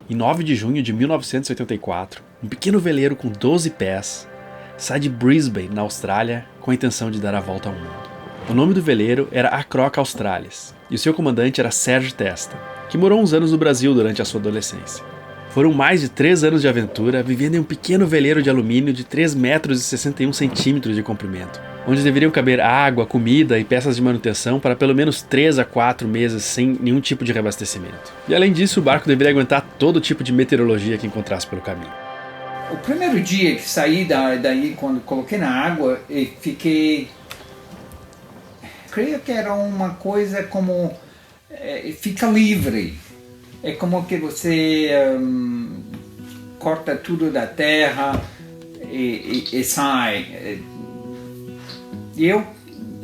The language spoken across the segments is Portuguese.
Em 9 de junho de 1984, um pequeno veleiro com 12 pés sai de Brisbane, na Austrália, com a intenção de dar a volta ao mundo. O nome do veleiro era A Croca Australis, e o seu comandante era Sérgio Testa, que morou uns anos no Brasil durante a sua adolescência. Foram mais de 3 anos de aventura vivendo em um pequeno veleiro de alumínio de 3 metros e 61 centímetros de comprimento, onde deveriam caber água, comida e peças de manutenção para pelo menos 3 a 4 meses sem nenhum tipo de reabastecimento. E além disso, o barco deveria aguentar todo tipo de meteorologia que encontrasse pelo caminho. O primeiro dia que saí daí, quando coloquei na água, eu fiquei... Creio que era uma coisa como... fica livre. É como que você corta tudo da terra e sai.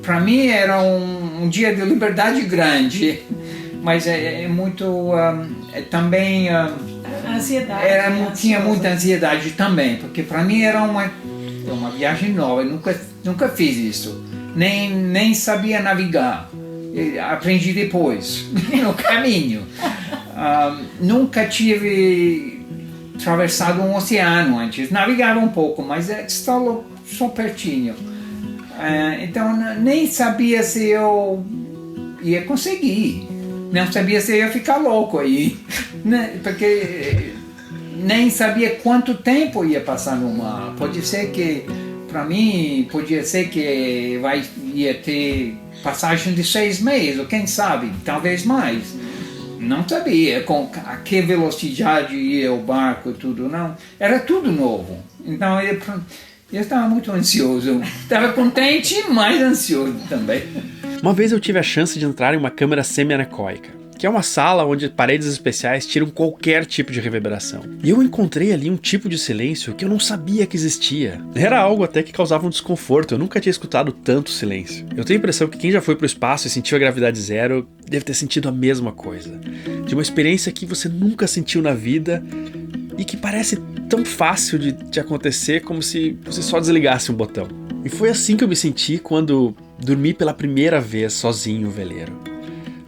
Para mim era um dia de liberdade grande, mas é muito também ansiedade. Tinha muita ansiedade também, porque para mim era uma viagem nova. Eu nunca fiz isso, nem sabia navegar. Aprendi depois no caminho. Nunca tive atravessado um oceano antes. Navegava um pouco, mas só pertinho. Então nem sabia se eu ia conseguir. Não sabia se eu ia ficar louco aí, né? Porque nem sabia quanto tempo ia passar no mar. Pode ser que, para mim, podia ser que ia ter passagem de 6 meses, ou quem sabe, talvez mais. Não sabia com a que velocidade ia o barco e tudo, não. Era tudo novo. Então eu estava muito ansioso. Estava contente, mas ansioso também. Uma vez eu tive a chance de entrar em uma câmara semi-anecoica, que é uma sala onde paredes especiais tiram qualquer tipo de reverberação. E eu encontrei ali um tipo de silêncio que eu não sabia que existia. Era algo até que causava um desconforto, eu nunca tinha escutado tanto silêncio. Eu tenho a impressão que quem já foi para o espaço e sentiu a gravidade zero deve ter sentido a mesma coisa. De uma experiência que você nunca sentiu na vida e que parece tão fácil de acontecer como se você só desligasse um botão. E foi assim que eu me senti quando dormi pela primeira vez sozinho no veleiro.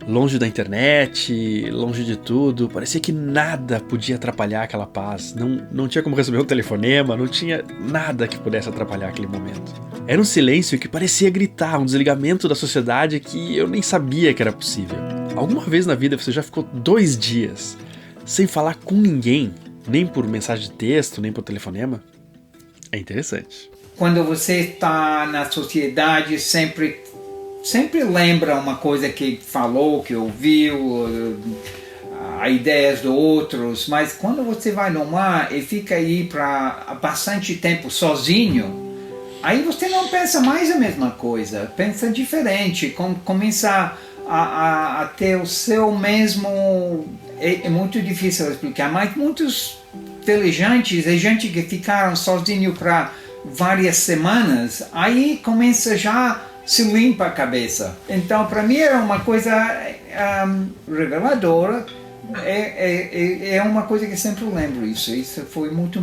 Longe da internet, longe de tudo, parecia que nada podia atrapalhar aquela paz. Não tinha como receber um telefonema, não tinha nada que pudesse atrapalhar aquele momento. Era um silêncio que parecia gritar, um desligamento da sociedade que eu nem sabia que era possível. Alguma vez na vida você já ficou 2 dias sem falar com ninguém, nem por mensagem de texto, nem por telefonema? É interessante. Quando você está na sociedade, sempre lembra uma coisa que falou, que ouviu, ideias de outros, mas quando você vai no mar e fica aí para bastante tempo sozinho, aí você não pensa mais a mesma coisa, pensa diferente, começa a ter o seu mesmo... É muito difícil explicar, mas muitos inteligentes, gente que ficaram sozinhos para várias semanas, aí começa já se limpa a cabeça. Então, para mim era uma coisa reveladora. É uma coisa que sempre lembro isso. Isso foi muito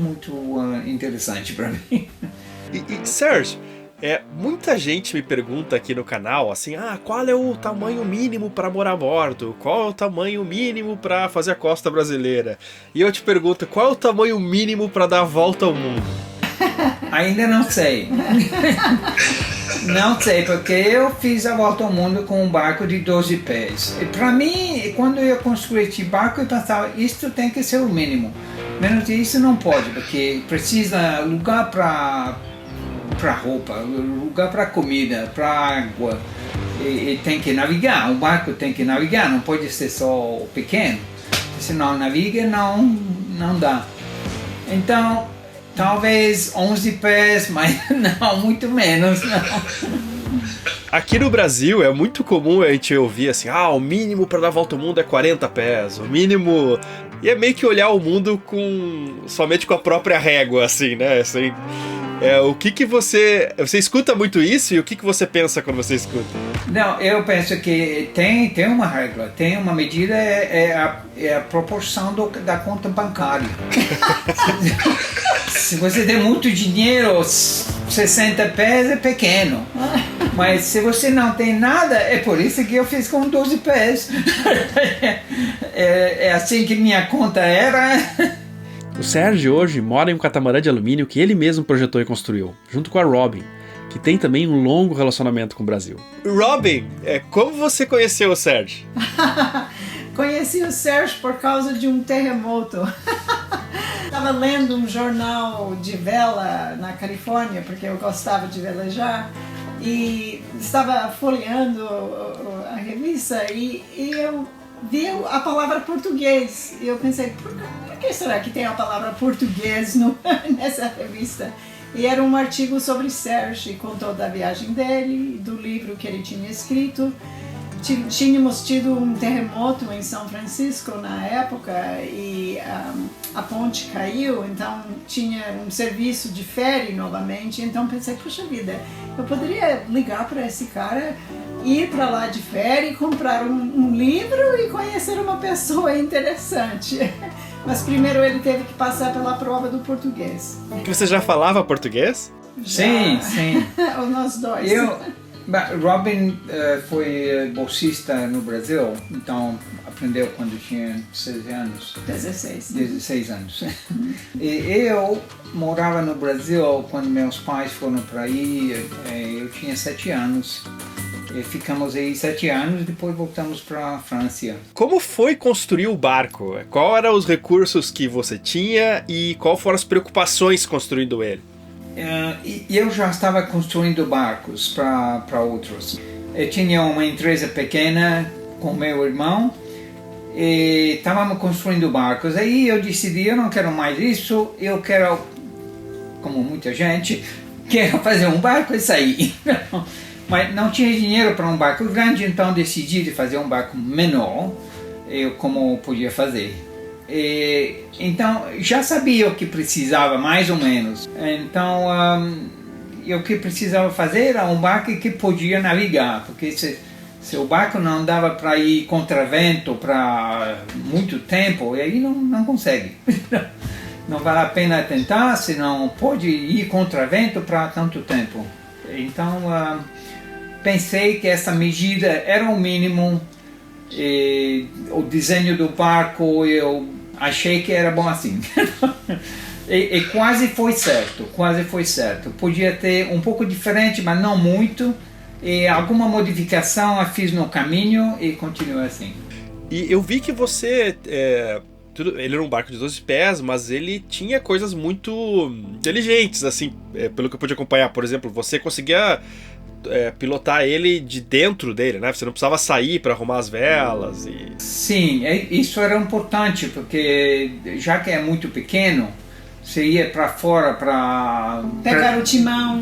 interessante para mim. E Sérgio, muita gente me pergunta aqui no canal assim, qual é o tamanho mínimo para morar a bordo? Qual é o tamanho mínimo para fazer a costa brasileira? E eu te pergunto, qual é o tamanho mínimo para dar a volta ao mundo? Ainda não sei. Não sei, porque eu fiz a volta ao mundo com um barco de 12 pés. E para mim, quando eu construí esse barco, eu pensava, isto tem que ser o mínimo. Menos isso não pode, porque precisa lugar para roupa, lugar para comida, para água. E tem que navegar, o barco tem que navegar, não pode ser só pequeno. Se não naviga, não dá. Então, talvez 11 pés, mas não, muito menos, não. Aqui no Brasil é muito comum a gente ouvir assim, o mínimo para dar a volta ao mundo é 40 pés, o mínimo... E é meio que olhar o mundo somente com a própria régua, assim, né? Assim, o que você escuta muito isso e o que você pensa quando você escuta? Não, eu penso que tem uma regra, tem uma medida, é a proporção da conta bancária. Se você tem muito dinheiro, 60 pés é pequeno. Mas se você não tem nada, é por isso que eu fiz com 12 pés. É assim que minha conta era. O Sérgio hoje mora em um catamarã de alumínio que ele mesmo projetou e construiu, junto com a Robin, que tem também um longo relacionamento com o Brasil. Robin, como você conheceu o Sérgio? Conheci o Sérgio por causa de um terremoto. Estava lendo um jornal de vela na Califórnia, porque eu gostava de velejar, e estava folheando a revista e eu vi a palavra português. E eu pensei, por que será que tem a palavra português nessa revista? E era um artigo sobre Sérgio, e contou da viagem dele, do livro que ele tinha escrito. Tínhamos tido um terremoto em São Francisco na época e a ponte caiu, então tinha um serviço de ferry novamente. Então pensei, puxa vida, eu poderia ligar para esse cara, ir para lá de ferry, comprar um livro e conhecer uma pessoa interessante. Mas primeiro ele teve que passar pela prova do português. Você já falava português? Sim, sim. Nós dois. Robin foi bolsista no Brasil, então aprendeu quando tinha 16 anos. 16 anos. E eu morava no Brasil quando meus pais foram para aí, eu tinha 7 anos. E ficamos aí 7 anos, depois voltamos para a França. Como foi construir o barco? Qual eram os recursos que você tinha e quais foram as preocupações construindo ele? Eu já estava construindo barcos para outros. Eu tinha uma empresa pequena com meu irmão e estávamos construindo barcos. Aí eu decidi, eu não quero mais isso, eu quero, como muita gente, quero fazer um barco e sair. Mas não tinha dinheiro para um barco grande, então decidi de fazer um barco menor, como podia fazer. Então já sabia o que precisava mais ou menos. Então o que precisava fazer era um barco que podia navegar, porque se o barco não dava para ir contra vento para muito tempo, aí não consegue. Não vale a pena tentar, se não pode ir contra vento para tanto tempo. Então pensei que essa medida era o mínimo. O desenho do barco eu achei que era bom assim. e quase foi certo. Podia ter um pouco diferente, mas não muito. E alguma modificação eu fiz no caminho e continua assim. E eu vi que você... ele era um barco de 12 pés, mas ele tinha coisas muito inteligentes, assim, pelo que eu pude acompanhar. Por exemplo, você conseguia... pilotar ele de dentro dele, né? Você não precisava sair para arrumar as velas e... Sim, isso era importante, porque já que é muito pequeno, você ia para fora para pegar o timão,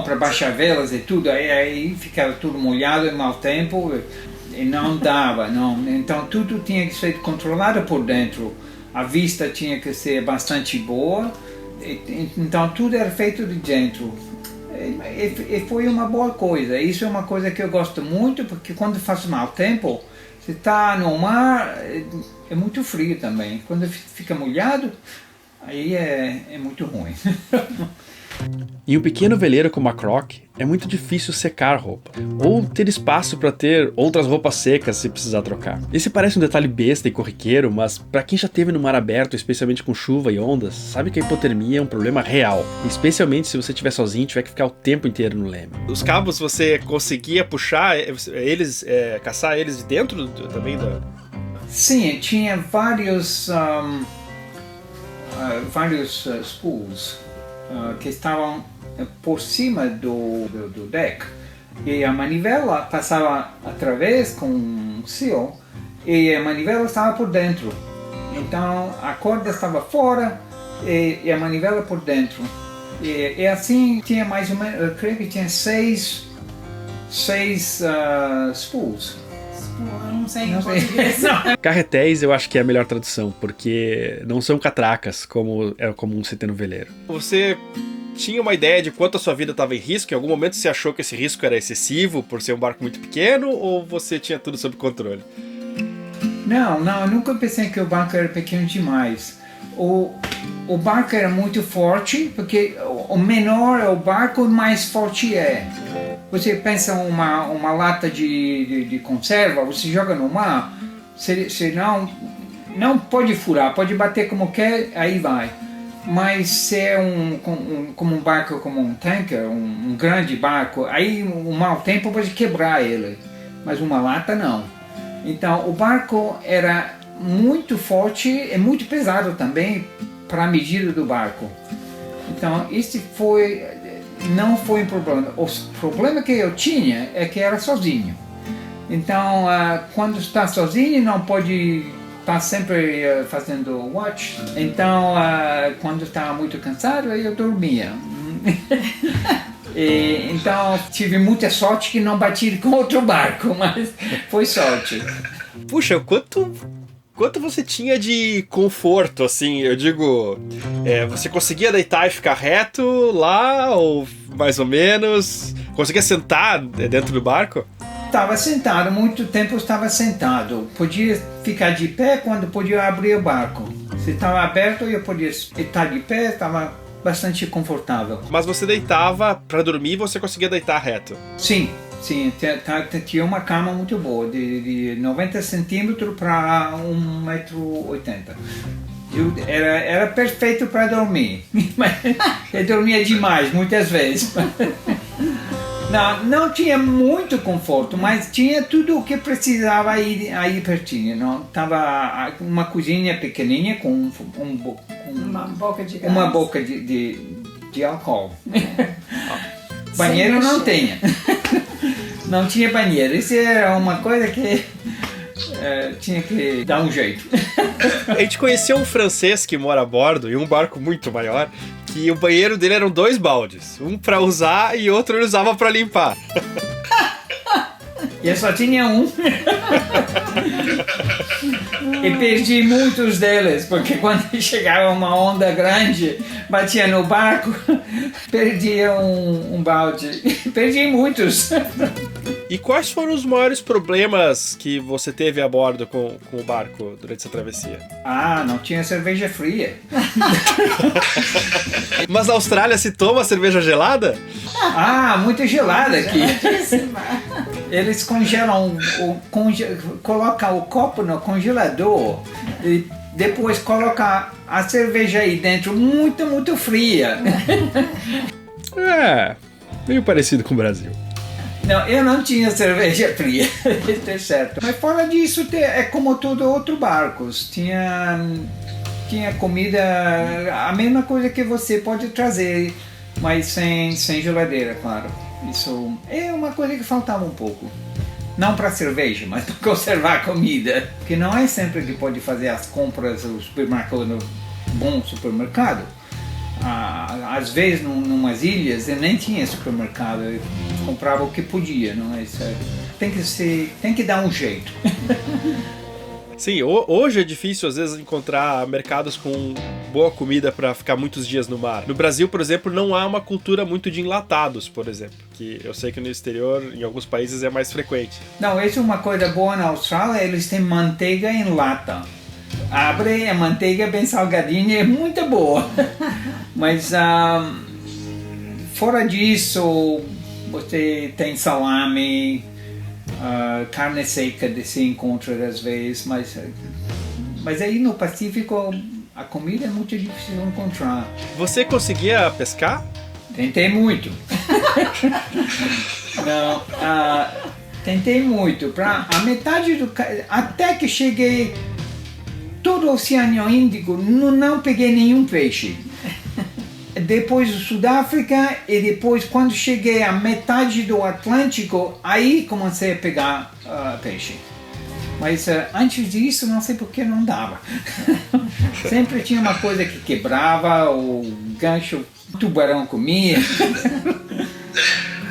para baixar velas e tudo, aí ficava tudo molhado em mau tempo e não dava, não. Então tudo tinha que ser controlado por dentro, a vista tinha que ser bastante boa, então tudo era feito de dentro. E foi uma boa coisa. Isso é uma coisa que eu gosto muito, porque quando faz mau tempo, você está no mar, é muito frio também. Quando fica molhado, aí é muito ruim. Em um pequeno veleiro como a Croc, é muito difícil secar roupa, ou ter espaço para ter outras roupas secas se precisar trocar. Esse parece um detalhe besta e corriqueiro, mas para quem já esteve no mar aberto, especialmente com chuva e ondas, sabe que a hipotermia é um problema real, especialmente se você estiver sozinho e tiver que ficar o tempo inteiro no leme. Os cabos você conseguia puxar eles, caçar eles de dentro também da... Sim, tinha vários spools que estavam por cima do deck, e a manivela passava através com um fio e a manivela estava por dentro, então a corda estava fora e a manivela por dentro, e assim tinha mais ou menos, eu creio que tinha seis spools. Eu não sei em português. Carretéis eu acho que é a melhor tradução, porque não são catracas, como é comum se ter no veleiro. Você tinha uma ideia de quanto a sua vida estava em risco? Em algum momento você achou que esse risco era excessivo por ser um barco muito pequeno, ou você tinha tudo sob controle? Não, eu nunca pensei que o barco era pequeno demais. o barco era muito forte, porque o menor é o barco, mais forte é. Você pensa uma lata de conserva, você joga no mar, você não pode furar, pode bater como quer, aí vai. Mas se é como um barco, como um tanker, um grande barco, aí um mau tempo pode quebrar ele, mas uma lata não. Então o barco era muito forte e muito pesado também para a medida do barco. Então esse não foi um problema. O problema que eu tinha é que era sozinho. Então quando está sozinho não pode estar sempre fazendo watch. Então quando estava muito cansado eu dormia. Então tive muita sorte que não bati com outro barco, mas foi sorte. Puxa, quanto você tinha de conforto, assim, eu digo, você conseguia deitar e ficar reto lá, ou mais ou menos? Conseguia sentar dentro do barco? Estava sentado, muito tempo eu estava sentado. Podia ficar de pé quando podia abrir o barco. Se estava aberto eu podia estar de pé, estava bastante confortável. Mas você deitava para dormir e você conseguia deitar reto? Sim, tinha uma cama muito boa, de 90 centímetros para 1,80 m. Era perfeito para dormir, mas eu dormia demais, muitas vezes. Não tinha muito conforto, mas tinha tudo o que precisava aí pertinho. Não? Tava uma cozinha pequenininha com uma boca de gás. Uma boca de álcool. Banheiro não tinha. Não tinha banheiro. Isso era uma coisa que tinha que dar um jeito. A gente conheceu um francês que mora a bordo, em um barco muito maior, que o banheiro dele eram 2 baldes. Um pra usar e outro ele usava pra limpar. Eu só tinha um. E perdi muitos deles, porque quando chegava uma onda grande, batia no barco, perdia um balde. Perdi muitos. E quais foram os maiores problemas que você teve a bordo com o barco durante essa travessia? Não tinha cerveja fria. Mas na Austrália se toma cerveja gelada? Muito gelada aqui. Geladíssima. Eles congelam, colocam o copo no congelador e depois colocam a cerveja aí dentro, muito, muito fria. Meio parecido com o Brasil. Não, eu não tinha cerveja fria, isso é certo. Mas fora disso, é como todo outro barco. Tinha comida, a mesma coisa que você pode trazer, mas sem geladeira, claro. Isso é uma coisa que faltava um pouco. Não para cerveja, mas para conservar a comida. Porque não é sempre que pode fazer as compras no supermercado, no bom supermercado. Às vezes, numas ilhas, eu nem tinha supermercado. Eu comprava o que podia, não é? Tem que dar um jeito. Sim, hoje é difícil às vezes encontrar mercados com boa comida para ficar muitos dias no mar. No Brasil, por exemplo, não há uma cultura muito de enlatados, por exemplo, que eu sei que no exterior, em alguns países, é mais frequente. Não, isso é uma coisa boa na Austrália, eles têm manteiga em lata. Abre a manteiga bem salgadinha, é muito boa. Mas fora disso, você tem salame, carne seca se encontra às vezes, mas aí no Pacífico a comida é muito difícil de encontrar. Você conseguia pescar? Tentei muito. Não, tentei muito. A metade até que cheguei todo o Oceano Índico, não peguei nenhum peixe. Depois do Sudáfrica e depois quando cheguei à metade do Atlântico, aí comecei a pegar peixe. Mas antes disso, não sei por que não dava. Sempre tinha uma coisa que quebrava, o gancho, o tubarão comia.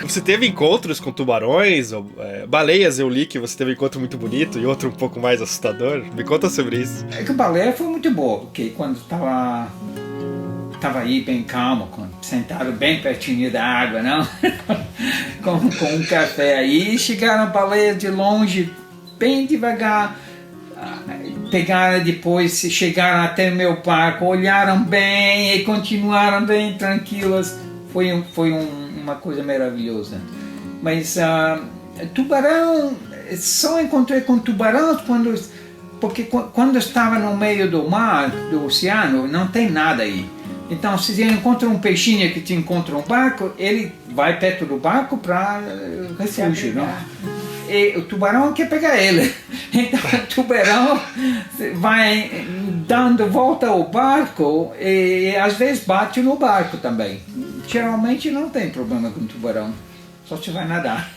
Você teve encontros com tubarões, ou, baleias? Eu li que você teve um encontro muito bonito e outro um pouco mais assustador. Me conta sobre isso. É que a baleia foi muito boa, porque quando estava aí bem calmo, sentado bem pertinho da água, não? com um café aí, chegaram baleias de longe, bem devagar. pegaram depois, chegaram até o meu barco, olharam bem e continuaram bem tranquilos. Foi uma coisa maravilhosa. Mas tubarão, só encontrei com tubarão porque quando estava no meio do mar, do oceano, não tem nada aí. Então, se você encontra um peixinho que te encontra um barco, ele vai perto do barco para refúgio, não? E o tubarão quer pegar ele. Então, o tubarão vai dando volta ao barco e às vezes bate no barco também. Geralmente não tem problema com o tubarão, só se vai nadar.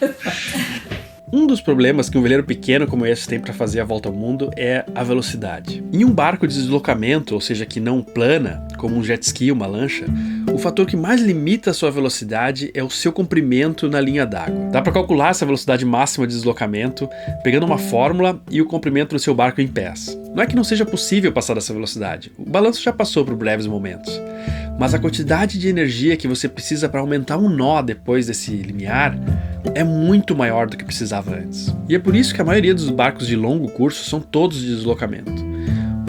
Um dos problemas que um veleiro pequeno como esse tem para fazer a volta ao mundo é a velocidade. Em um barco de deslocamento, ou seja, que não plana, como um jet ski, uma lancha, o fator que mais limita a sua velocidade é o seu comprimento na linha d'água. Dá para calcular essa velocidade máxima de deslocamento pegando uma fórmula e o comprimento do seu barco em pés. Não é que não seja possível passar dessa velocidade, o balanço já passou por breves momentos. Mas a quantidade de energia que você precisa para aumentar um nó depois desse limiar é muito maior do que precisava antes. E é por isso que a maioria dos barcos de longo curso são todos de deslocamento.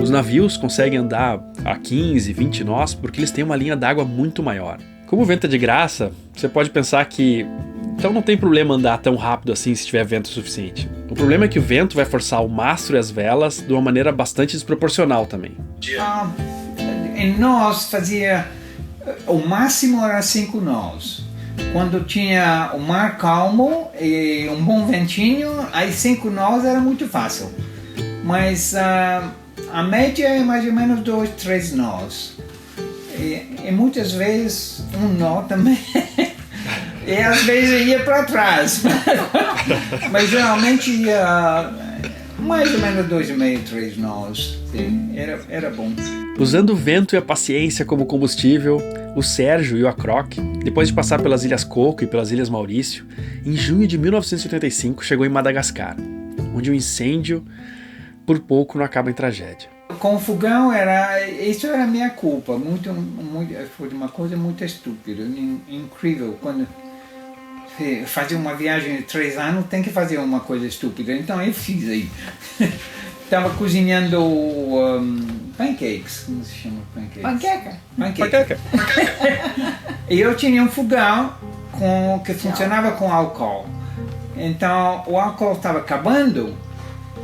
Os navios conseguem andar a 15, 20 nós porque eles têm uma linha d'água muito maior. Como o vento é de graça, você pode pensar que então não tem problema andar tão rápido assim se tiver vento suficiente. O problema é que o vento vai forçar o mastro e as velas de uma maneira bastante desproporcional também. Em nós fazia o máximo era 5 nós. Quando tinha o mar calmo e um bom ventinho, aí 5 nós era muito fácil. Mas a média é mais ou menos 2, 3 nós. E muitas vezes um nó também. E às vezes ia para trás. Mas geralmente ia mais ou menos 2,5, 3 nós. Era bom. Usando o vento e a paciência como combustível, o Sérgio e o Acroc, depois de passar pelas Ilhas Coco e pelas Ilhas Maurício, em junho de 1985 chegou em Madagascar, onde o incêndio por pouco não acaba em tragédia. Com o fogão, isso era minha culpa, foi uma coisa muito estúpida, incrível. Quando fazer uma viagem de 3 anos, tem que fazer uma coisa estúpida, então eu fiz aí. Estava cozinhando pancakes, como se chama pancakes? Panqueca. E eu tinha um fogão que funcionava com álcool. Então o álcool estava acabando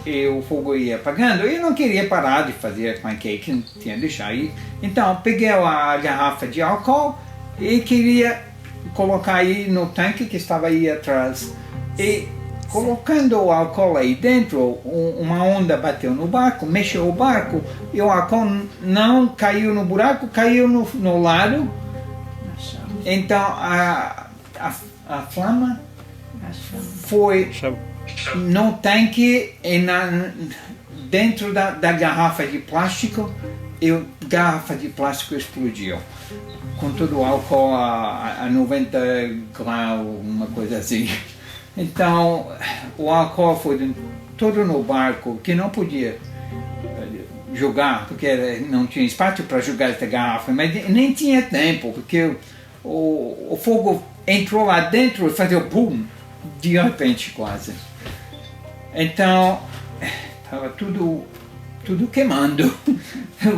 e o fogo ia apagando. Eu não queria parar de fazer pancake, não tinha que deixar aí. Então peguei a garrafa de álcool e queria colocar aí no tanque que estava aí atrás. E colocando o álcool aí dentro, uma onda bateu no barco, mexeu o barco e o álcool não caiu no buraco, caiu no lado. Então a flama foi no tanque e dentro da garrafa de plástico, e a garrafa de plástico explodiu. Com todo o álcool a 90 graus, uma coisa assim. Então, o álcool foi todo no barco, que não podia jogar, porque não tinha espaço para jogar essa garrafa, mas nem tinha tempo, porque o fogo entrou lá dentro e fazia boom, de repente quase. Então, estava tudo queimando.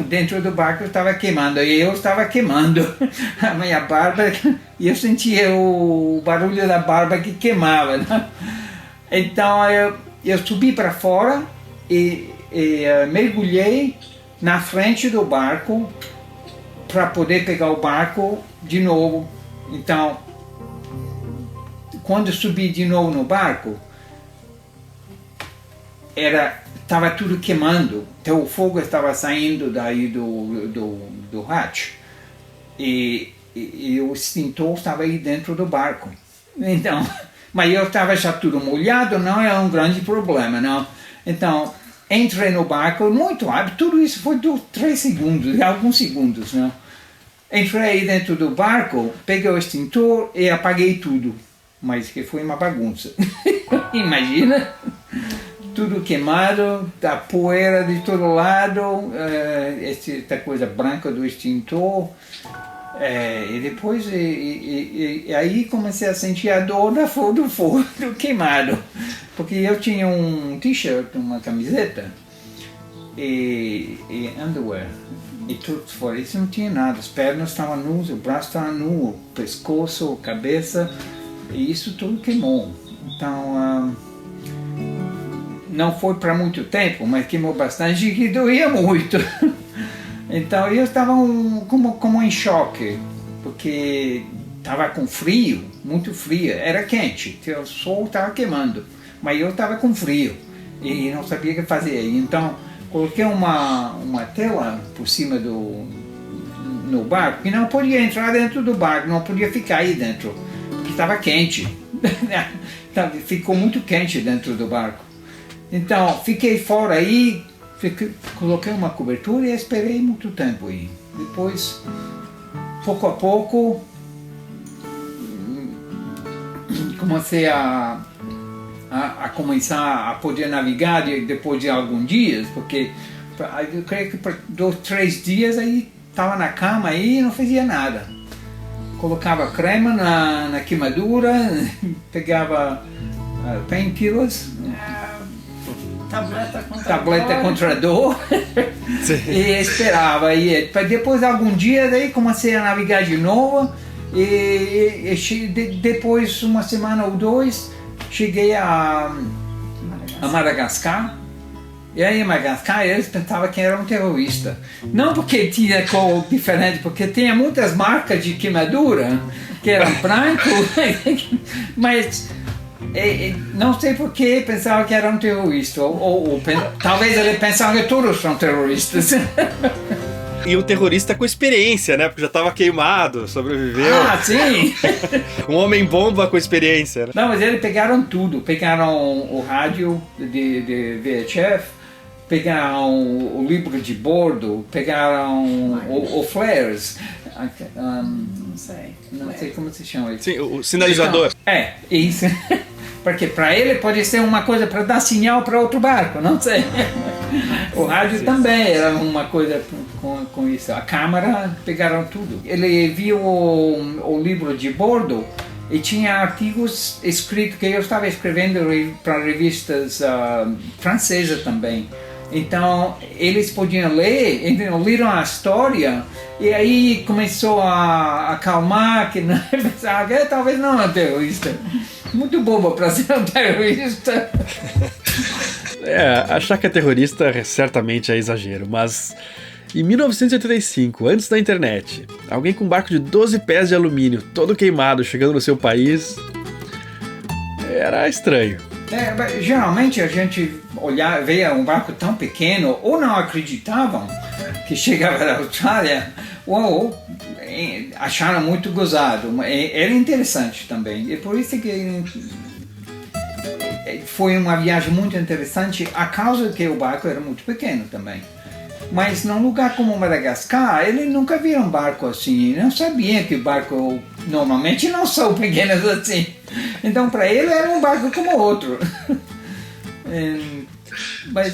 Dentro do barco estava queimando e eu estava queimando a minha barba e eu sentia o barulho da barba que queimava, né? Então eu subi para fora e mergulhei na frente do barco para poder pegar o barco de novo. Então, quando eu subi de novo no barco, estava tudo queimando, então o fogo estava saindo daí do hatch e o extintor estava aí dentro do barco. Então, mas eu estava já tudo molhado, não é um grande problema, não. Então, entrei no barco, muito rápido, tudo isso foi 3 segundos, alguns segundos, não. Entrei dentro do barco, peguei o extintor e apaguei tudo, mas que foi uma bagunça. Imagina? Tudo queimado, a poeira de todo lado, essa coisa branca do extintor. E depois, aí comecei a sentir a dor do fogo queimado. Porque eu tinha um t-shirt, uma camiseta, e underwear. E tudo fora. Isso não tinha nada. As pernas estavam nuas, o braço estava nu, o pescoço, a cabeça. E isso tudo queimou. Então, não foi para muito tempo, mas queimou bastante e doía muito. Então eu estava como em choque, porque estava com frio, muito frio. Era quente, o sol estava queimando, mas eu estava com frio e não sabia o que fazer. Então coloquei uma tela por cima no barco, que não podia entrar dentro do barco, não podia ficar aí dentro, porque estava quente. Ficou muito quente dentro do barco. Então fiquei fora aí, coloquei uma cobertura e esperei muito tempo aí. Depois, pouco a pouco, comecei a começar a poder navegar depois de alguns dias, porque eu creio que por 2, 3 dias aí estava na cama aí e não fazia nada. Colocava crema na queimadura, pegava painkillers, tableta contra dor e esperava. E depois de alguns dias aí comecei a navegar de novo e depois uma semana ou 2 cheguei a Madagascar. E aí em Madagascar eles pensavam que era um terrorista. Não porque tinha cor diferente, porque tinha muitas marcas de queimadura que eram brancos, mas não sei por que pensava que era um terrorista. Ou talvez ele pensava que todos são terroristas. E um terrorista com experiência, né? Porque já estava queimado, sobreviveu. Ah, sim! Um homem-bomba com experiência, né? Não, mas eles pegaram tudo. Pegaram o rádio de VHF, pegaram o livro de bordo, pegaram o flares. Não sei como se chama isso. Sim, o sinalizador. Então, isso. Porque para ele pode ser uma coisa para dar sinal para outro barco, não sei. O rádio também era uma coisa com isso. A câmera, pegaram tudo. Ele viu o livro de bordo e tinha artigos escritos que eu estava escrevendo para revistas francesas também. Então eles podiam ler, então leram a história e aí começou a acalmar que pensava, talvez não é um terrorista. Muito bobo para ser um terrorista. Achar que é terrorista certamente é exagero, mas em 1985, antes da internet, alguém com um barco de 12 pés de alumínio, todo queimado, chegando no seu país, era estranho. Geralmente a gente via um barco tão pequeno, ou não acreditavam que chegava da Austrália, ou acharam muito gozado. Era interessante também. E por isso que foi uma viagem muito interessante, a causa que o barco era muito pequeno também. Mas num lugar como Madagascar, ele nunca viu um barco assim, não sabia que o barco normalmente não são pequenos assim. Então para ele era um barco como outro. Mas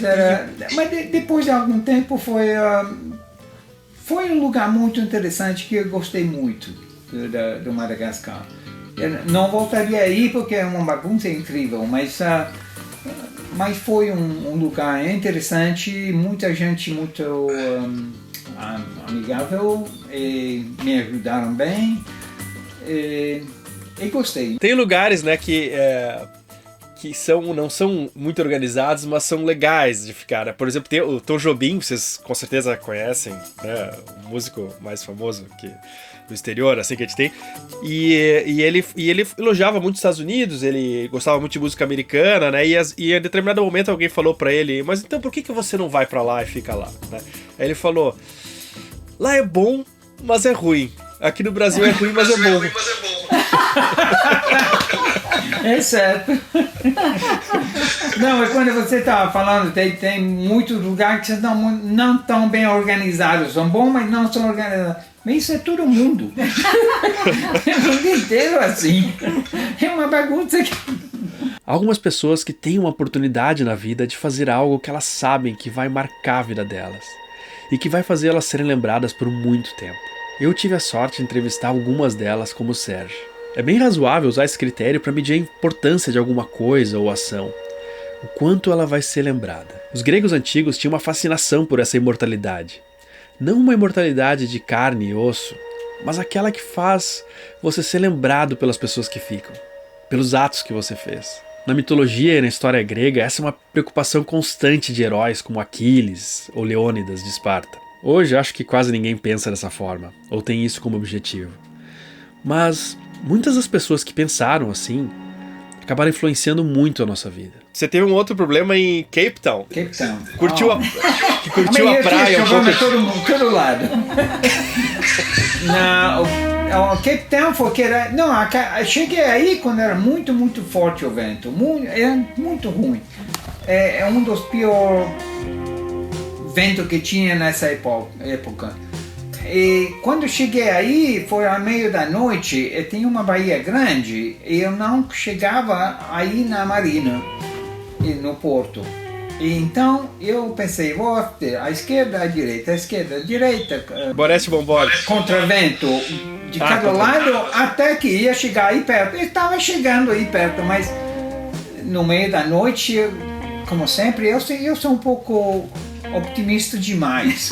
depois de algum tempo foi um lugar muito interessante que eu gostei muito do Madagascar. Eu não voltaria aí porque é uma bagunça incrível, mas foi um lugar interessante, muita gente muito amigável, e me ajudaram bem, e gostei. Tem lugares, né, que não são muito organizados, mas são legais de ficar, né? Por exemplo, tem o Tom Jobim, vocês com certeza conhecem, né? O músico mais famoso do exterior, assim, que a gente tem. E ele elogiava muito os Estados Unidos, ele gostava muito de música americana, né? E em determinado momento alguém falou pra ele, mas então por que você não vai pra lá e fica lá, né? Aí ele falou, lá é bom, mas é ruim. Aqui no Brasil é ruim, mas é bom. É certo. Não, é quando você estava falando, tem muitos lugares que não estão bem organizados. São bons, mas não são organizados. Mas isso é todo mundo. É o mundo inteiro assim. É uma bagunça. Algumas pessoas que têm uma oportunidade na vida de fazer algo que elas sabem que vai marcar a vida delas e que vai fazer elas serem lembradas por muito tempo. Eu tive a sorte de entrevistar algumas delas, como o Sérgio. É bem razoável usar esse critério para medir a importância de alguma coisa ou ação. o quanto ela vai ser lembrada. Os gregos antigos tinham uma fascinação por essa imortalidade. Não uma imortalidade de carne e osso, mas aquela que faz você ser lembrado pelas pessoas que ficam, pelos atos que você fez. Na mitologia e na história grega, essa é uma preocupação constante de heróis como Aquiles ou Leônidas de Esparta. Hoje acho que quase ninguém pensa dessa forma, ou tem isso como objetivo. Mas muitas das pessoas que pensaram assim acabaram influenciando muito a nossa vida. Você teve um outro problema em Cape Town. Cape Town. Curtiu a praia um pouco? Todo lado. O Cape Town foi que era... Não, eu cheguei aí quando era muito, muito forte o vento. Era muito ruim. É um dos piores ventos que tinha nessa época. E quando eu cheguei aí, foi ao meio da noite, tinha uma baía grande e eu não chegava aí na marina, no porto. E então eu pensei, vou à esquerda, à direita, Boreste Bombori. contra vento de cada lado, até que ia chegar aí perto. Eu estava chegando aí perto, mas no meio da noite, como sempre, eu sou um pouco optimista demais.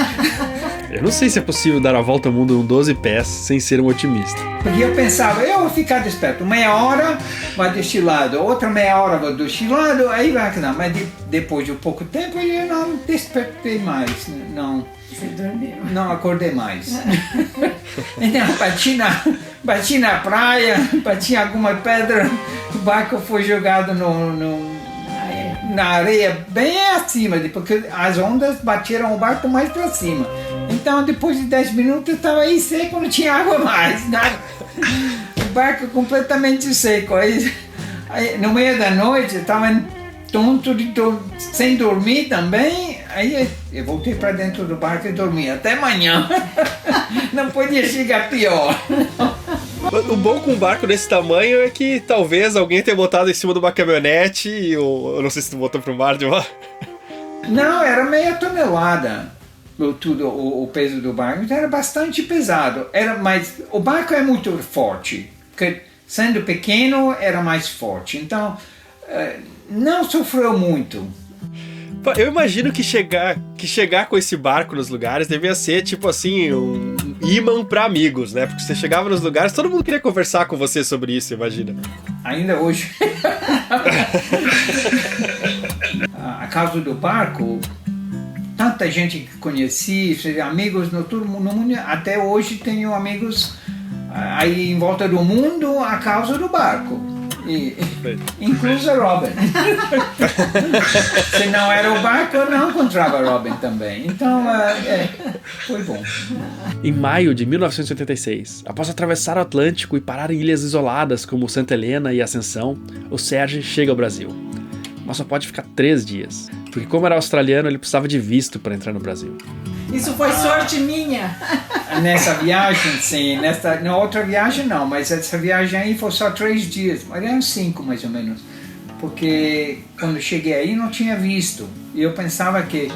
Eu não sei se é possível dar a volta ao mundo em 12 pés sem ser um otimista. Porque eu pensava, eu vou ficar desperto, meia hora vai deste lado, outra meia hora vai deste lado, aí vai... Não, mas depois de pouco tempo eu não despertei mais, não. Você dormiu. Não acordei mais. Então bati na praia, bati em alguma pedra, o barco foi jogado na areia bem acima, porque as ondas bateram o barco mais para cima. Então depois de 10 minutos eu estava aí seco, não tinha água mais, nada. O barco completamente seco. Aí no meio da noite eu estava tonto, sem dormir também. Aí eu voltei para dentro do barco e dormi até amanhã. Não podia chegar pior. O bom com um barco desse tamanho é que talvez alguém tenha botado em cima de uma caminhonete e eu não sei se tu botou pro mar de uma... Não, era meia tonelada o peso do barco, então era bastante pesado. Mas o barco é muito forte, porque sendo pequeno era mais forte, então não sofreu muito. Eu imagino que chegar com esse barco nos lugares devia ser tipo assim, um imã pra amigos, né? Porque você chegava nos lugares, todo mundo queria conversar com você sobre isso, imagina. Ainda hoje. A causa do barco, tanta gente que conheci, amigos no mundo, até hoje tenho amigos aí em volta do mundo a causa do barco. Incluso Robin. Se não era o barco, eu não encontrava Robin também. Então, foi bom. Em maio de 1986, após atravessar o Atlântico e parar em ilhas isoladas como Santa Helena e Ascensão, o Serge chega ao Brasil. Mas só pode ficar 3 dias, porque como era australiano, ele precisava de visto para entrar no Brasil. Isso foi sorte minha. Nessa viagem, sim. Na outra viagem, não. Mas essa viagem aí foi só 3 dias. Mas eram 5, mais ou menos. Porque quando cheguei aí, não tinha visto. E eu pensava que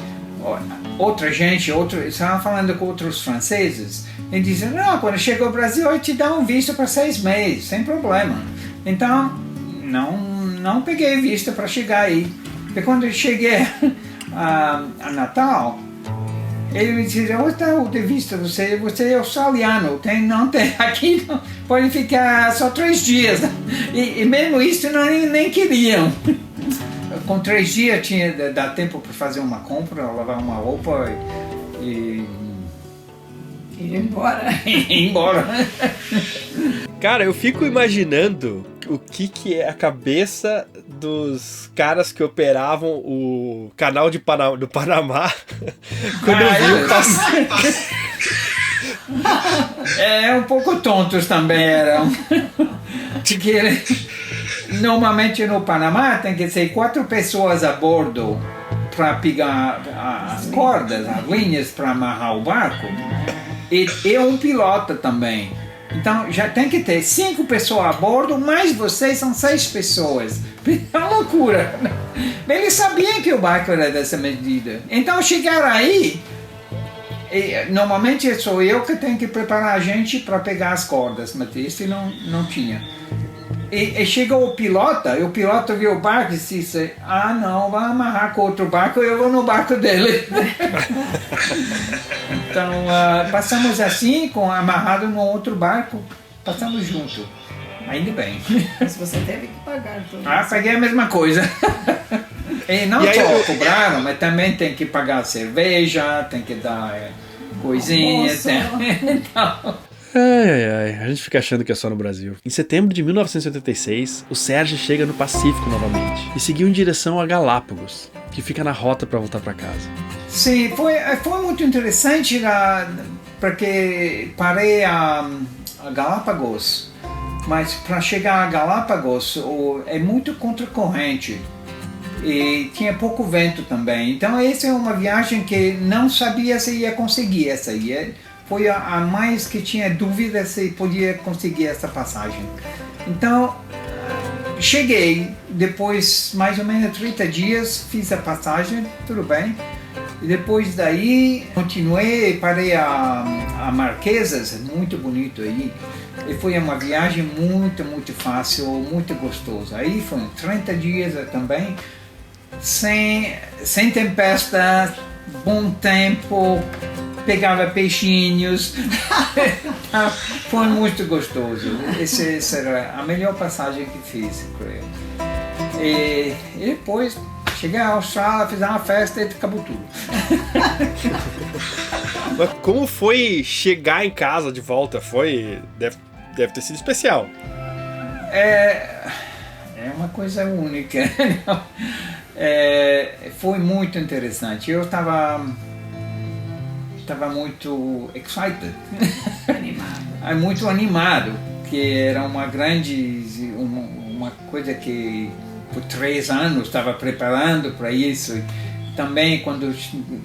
outra gente, estava falando com outros franceses. E diziam, não, quando chegou ao Brasil, eu te dou um visto para 6 meses, sem problema. Então, não peguei visto para chegar aí. E quando eu cheguei a Natal, ele me disse, onde está o de vista? Você é australiano, aqui não, pode ficar só 3 dias. E mesmo isso nem queriam. Com 3 dias dá tempo para fazer uma compra, lavar uma roupa e Ir embora. ir embora. Cara, eu fico imaginando o que é a cabeça dos caras que operavam o canal do Panamá quando viu passar. Um pouco tontos também eram. Porque normalmente no Panamá tem que ser 4 pessoas a bordo para pegar as cordas, as linhas para amarrar o barco. E um piloto também. Então já tem que ter 5 pessoas a bordo, mais vocês são 6 pessoas. É uma loucura. Eles sabiam que o barco era dessa medida. Então chegaram aí, normalmente sou eu que tenho que preparar a gente para pegar as cordas, mas esse não tinha. E chegou o piloto viu o barco e disse, não, vai amarrar com outro barco, eu vou no barco dele. Então, passamos assim, amarrado no outro barco, passamos junto. Ainda bem. Mas você teve que pagar tudo. Paguei a mesma coisa. E não só cobraram, mas também tem que pagar cerveja, tem que dar coisinhas. Então... A gente fica achando que é só no Brasil. Em setembro de 1986, o Serge chega no Pacífico novamente e seguiu em direção a Galápagos, que fica na rota para voltar para casa. Sim, foi muito interessante porque parei a Galápagos, mas para chegar a Galápagos é muito contracorrente e tinha pouco vento também. Então essa é uma viagem que não sabia se ia conseguir essa aí. Foi a mais que tinha dúvida se podia conseguir essa passagem. Então, cheguei, depois mais ou menos 30 dias, fiz a passagem, tudo bem. E depois daí, continuei, parei a Marquesas, muito bonito aí. E foi uma viagem muito, muito fácil, muito gostosa. Aí foram 30 dias também, sem tempestade, bom tempo, pegava peixinhos. Foi muito gostoso. Essa era a melhor passagem que fiz, creio. E depois cheguei à Austrália, fiz uma festa e acabou tudo. Mas como foi chegar em casa de volta? Deve ter sido especial. É uma coisa única. Foi muito interessante. Eu estava muito excited, muito animado, que era uma coisa que por 3 anos estava preparando para isso. Também quando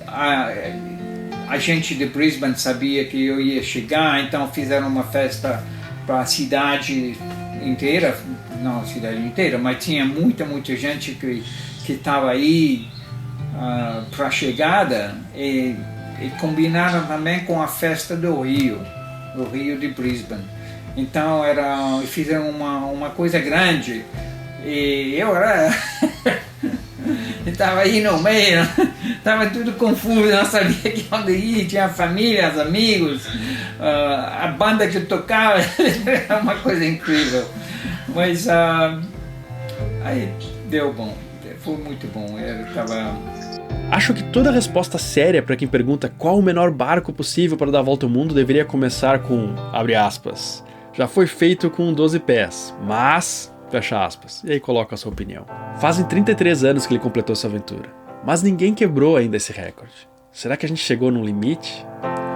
a gente de Brisbane sabia que eu ia chegar, então fizeram uma festa para a cidade inteira, não a cidade inteira, mas tinha muita gente que estava aí para a chegada e combinaram também com a festa do Rio de Brisbane. Então fizeram uma coisa grande e eu estava aí no meio, estava tudo confuso, não sabia que onde ir, tinha família, os amigos, a banda que tocava, era uma coisa incrível. Mas aí deu bom, foi muito bom, eu estava... Acho que toda resposta séria para quem pergunta qual o menor barco possível para dar a volta ao mundo deveria começar com, abre aspas, já foi feito com 12 pés, mas, fecha aspas, e aí coloca a sua opinião. Fazem 33 anos que ele completou essa aventura, mas ninguém quebrou ainda esse recorde. Será que a gente chegou num limite?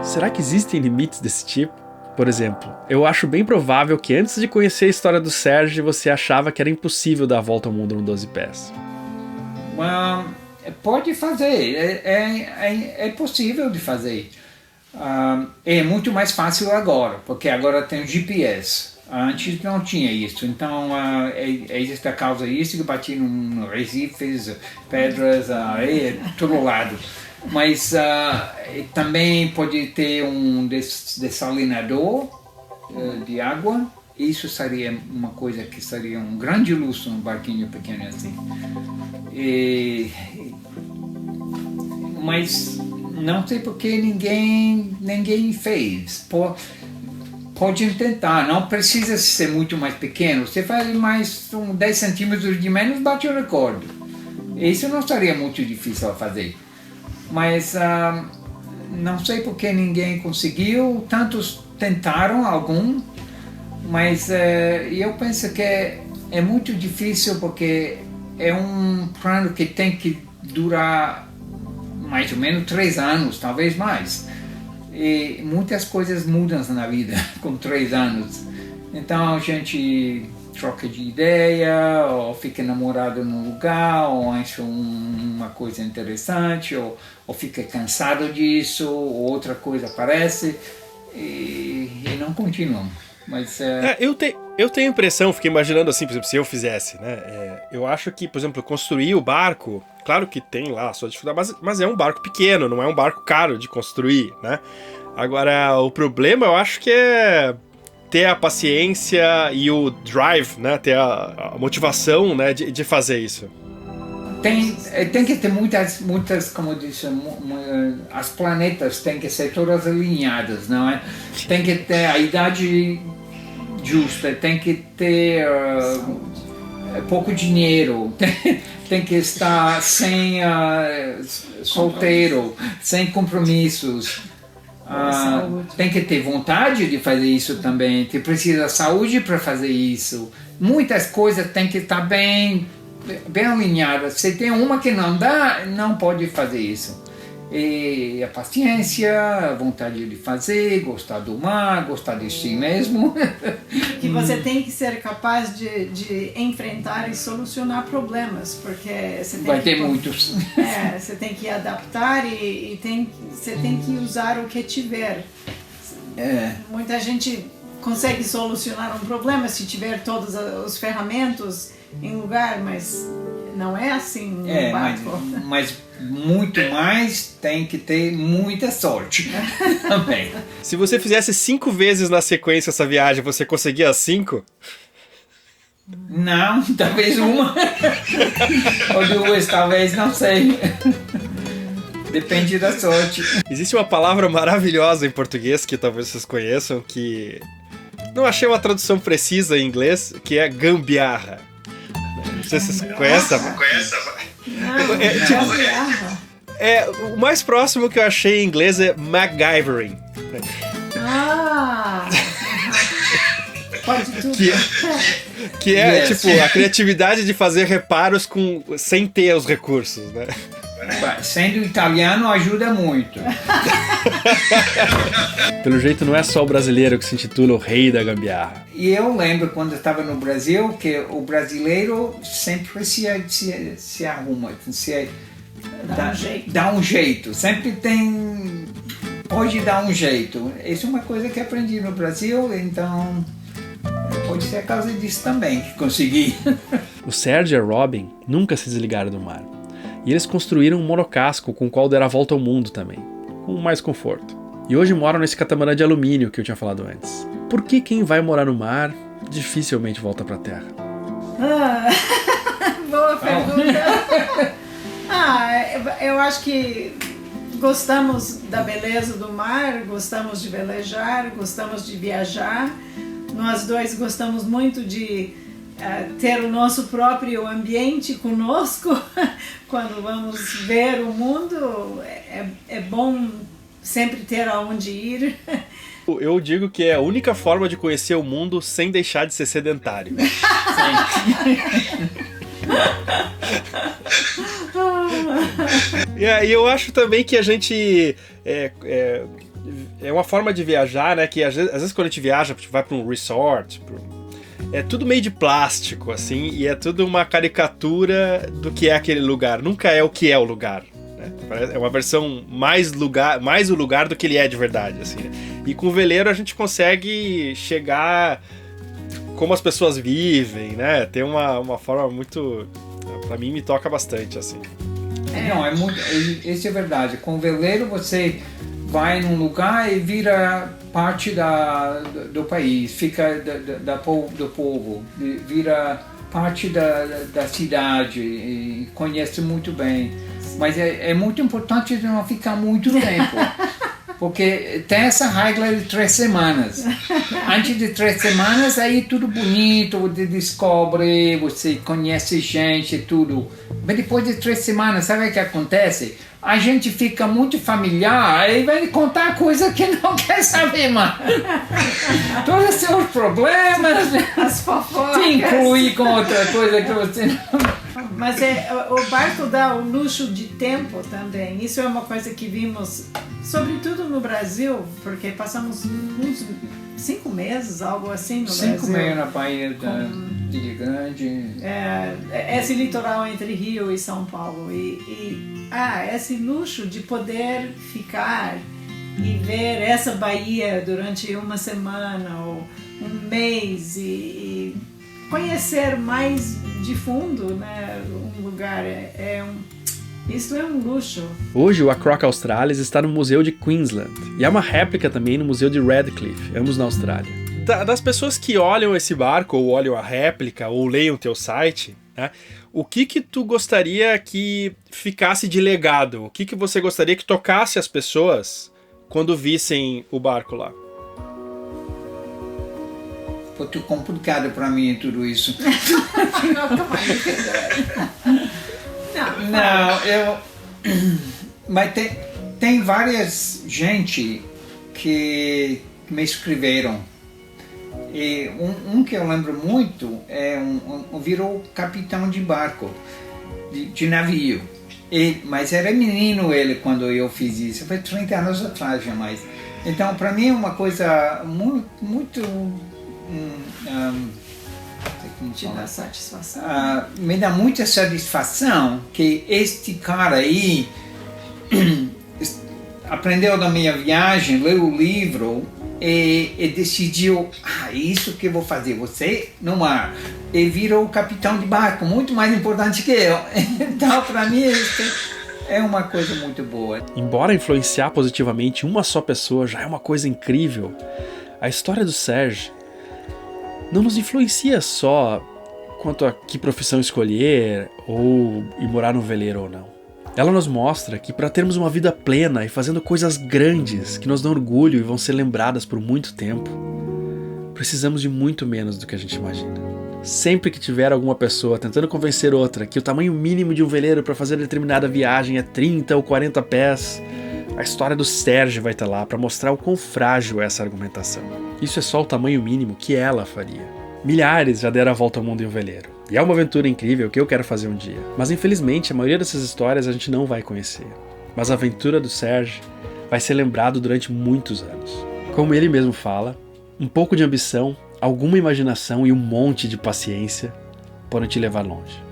Será que existem limites desse tipo? Por exemplo, eu acho bem provável que antes de conhecer a história do Serge, você achava que era impossível dar a volta ao mundo num 12 pés. Pode fazer, é possível de fazer. É muito mais fácil agora, porque agora tem o GPS. Antes não tinha isso, então existe a causa disso que bati no recifes, pedras, areia, todo lado. Mas também pode ter um dessalinador de água. Isso seria uma coisa que seria um grande luxo num barquinho pequeno assim. Mas não sei porque ninguém fez. Pode tentar, não precisa ser muito mais pequeno. Você faz mais 10 centímetros de menos, bate o recorde. Isso não seria muito difícil a fazer. Mas não sei porque ninguém conseguiu. Tantos tentaram, algum. Mas eu penso que é muito difícil porque é um plano que tem que durar mais ou menos 3 anos, talvez mais. E muitas coisas mudam na vida com 3 anos. Então a gente troca de ideia, ou fica namorado num lugar, ou acha uma coisa interessante, ou fica cansado disso, ou outra coisa aparece e não continuam. Mas, eu tenho a impressão, fiquei imaginando assim, por exemplo, se eu fizesse, né? Eu acho que, por exemplo, construir o barco, claro que tem lá a sua dificuldade, mas é um barco pequeno, não é um barco caro de construir, né? Agora, o problema eu acho que é ter a paciência e o drive, né? Ter a motivação, né? De fazer isso. Tem que ter muitas, como eu disse, as planetas têm que ser todas alinhadas, não é? Tem que ter a idade justa, tem que ter pouco dinheiro, tem que estar sem solteiro, sem compromissos. Tem que ter vontade de fazer isso também, você precisa de saúde para fazer isso. Muitas coisas tem que estar bem alinhadas. Se tem uma que não dá, não pode fazer isso. E a paciência, a vontade de fazer, gostar do mar, gostar de si mesmo. Que você tem que ser capaz de enfrentar e solucionar problemas, porque você tem vai ter muitos. Você tem que adaptar e você tem que usar o que tiver. Muita gente consegue solucionar um problema se tiver todas as ferramentas em lugar, mas não é assim no barco. Mas muito mais tem que ter muita sorte também. Se você fizesse 5 vezes na sequência essa viagem, você conseguia as 5? Não, talvez uma. Ou 2, talvez, não sei. Depende da sorte. Existe uma palavra maravilhosa em português que talvez vocês conheçam, que não achei uma tradução precisa em inglês, que é gambiarra. Não sei se vocês conhecem. O mais próximo que eu achei em inglês é MacGyvering. Pode tudo. Que é tipo a criatividade de fazer reparos sem ter os recursos, né? Sendo italiano ajuda muito. Pelo jeito não é só o brasileiro que se intitula o rei da gambiarra. E eu lembro quando eu estava no Brasil que o brasileiro sempre se arruma, dá um jeito, sempre pode dar um jeito. Isso é uma coisa que aprendi no Brasil, então pode ser a causa disso também que consegui. O Sérgio e a Robin nunca se desligaram do mar. E eles construíram um monocasco com o qual deram a volta ao mundo também, com mais conforto. E hoje moram nesse catamarã de alumínio que eu tinha falado antes. Por que quem vai morar no mar dificilmente volta pra terra? Boa pergunta. Eu acho que gostamos da beleza do mar, gostamos de velejar, gostamos de viajar. Nós dois gostamos muito de ter o nosso próprio ambiente conosco quando vamos ver o mundo. É bom sempre ter aonde ir. Eu digo que é a única forma de conhecer o mundo sem deixar de ser sedentário. E eu acho também que a gente é uma forma de viajar, né? Que às vezes quando a gente viaja, vai para um resort, é tudo meio de plástico, assim, e é tudo uma caricatura do que é aquele lugar. Nunca é o que é o lugar, né? É uma versão mais o lugar do que ele é de verdade, assim, né? E com o veleiro a gente consegue chegar como as pessoas vivem, né? Tem uma forma muito... Pra mim, me toca bastante, assim. Não, isso é verdade. Com o veleiro você vai num lugar e vira parte do país, fica do povo, vira parte da cidade e conhece muito bem. Mas é muito importante de não ficar muito tempo, porque tem essa regra de 3 semanas. Antes de 3 semanas, aí tudo bonito, você descobre, você conhece gente, tudo. Mas depois de 3 semanas, sabe o que acontece? A gente fica muito familiar, aí vai contar coisa que não quer saber mais. Todos os seus problemas, as fofocas. Te inclui com outra coisa que você não... Mas o barco dá o luxo de tempo também. Isso é uma coisa que vimos, sobretudo no Brasil, porque passamos uns 5 meses, algo assim no Brasil. 5 meses na Bahia de Ilha Grande. Esse litoral entre Rio e São Paulo. Esse luxo de poder ficar e ver essa Bahia durante uma semana ou um mês e conhecer mais de fundo, né, um lugar. Isso é um luxo. Hoje o Acroc Australis está no Museu de Queensland e há uma réplica também no Museu de Redcliffe, ambos na Austrália. Das pessoas que olham esse barco, ou olham a réplica, ou leiam o teu site, né? O que tu gostaria que ficasse de legado? O que você gostaria que tocasse as pessoas quando vissem o barco lá? Foi muito complicado para mim tudo isso. Mas tem várias gente que me escreveram. E um que eu lembro muito virou capitão de barco, de navio. Mas era menino ele quando eu fiz isso. Foi 30 anos atrás jamais. Então, para mim é uma coisa muito Te dá satisfação. Me dá muita satisfação que este cara aí aprendeu da minha viagem, leu o livro e decidiu, isso que eu vou fazer, você no mar. E virou capitão de barco, muito mais importante que eu. Então, para mim, isso é uma coisa muito boa. Embora influenciar positivamente uma só pessoa já é uma coisa incrível, a história do Serge não nos influencia só quanto a que profissão escolher ou ir morar no veleiro ou não. Ela nos mostra que para termos uma vida plena e fazendo coisas grandes que nos dão orgulho e vão ser lembradas por muito tempo, precisamos de muito menos do que a gente imagina. Sempre que tiver alguma pessoa tentando convencer outra que o tamanho mínimo de um veleiro para fazer determinada viagem é 30 ou 40 pés, a história do Serge vai estar lá para mostrar o quão frágil é essa argumentação. Isso é só o tamanho mínimo que ela faria. Milhares já deram a volta ao mundo em um veleiro. E é uma aventura incrível que eu quero fazer um dia. Mas infelizmente a maioria dessas histórias a gente não vai conhecer. Mas a aventura do Serge vai ser lembrado durante muitos anos. Como ele mesmo fala, um pouco de ambição, alguma imaginação e um monte de paciência podem te levar longe.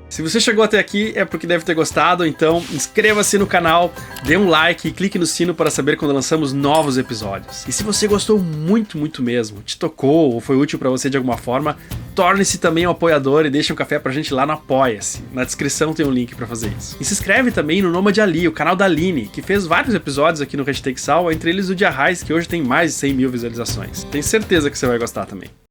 Se você chegou até aqui é porque deve ter gostado, então inscreva-se no canal, dê um like e clique no sino para saber quando lançamos novos episódios. E se você gostou muito, muito mesmo, te tocou ou foi útil para você de alguma forma, torne-se também um apoiador e deixe um café pra gente lá no Apoia-se. Na descrição tem um link para fazer isso. E se inscreve também no Nômade Ali, o canal da Aline, que fez vários episódios aqui no Hashtag Sal, entre eles o de Arraiz, que hoje tem mais de 100 mil visualizações. Tenho certeza que você vai gostar também.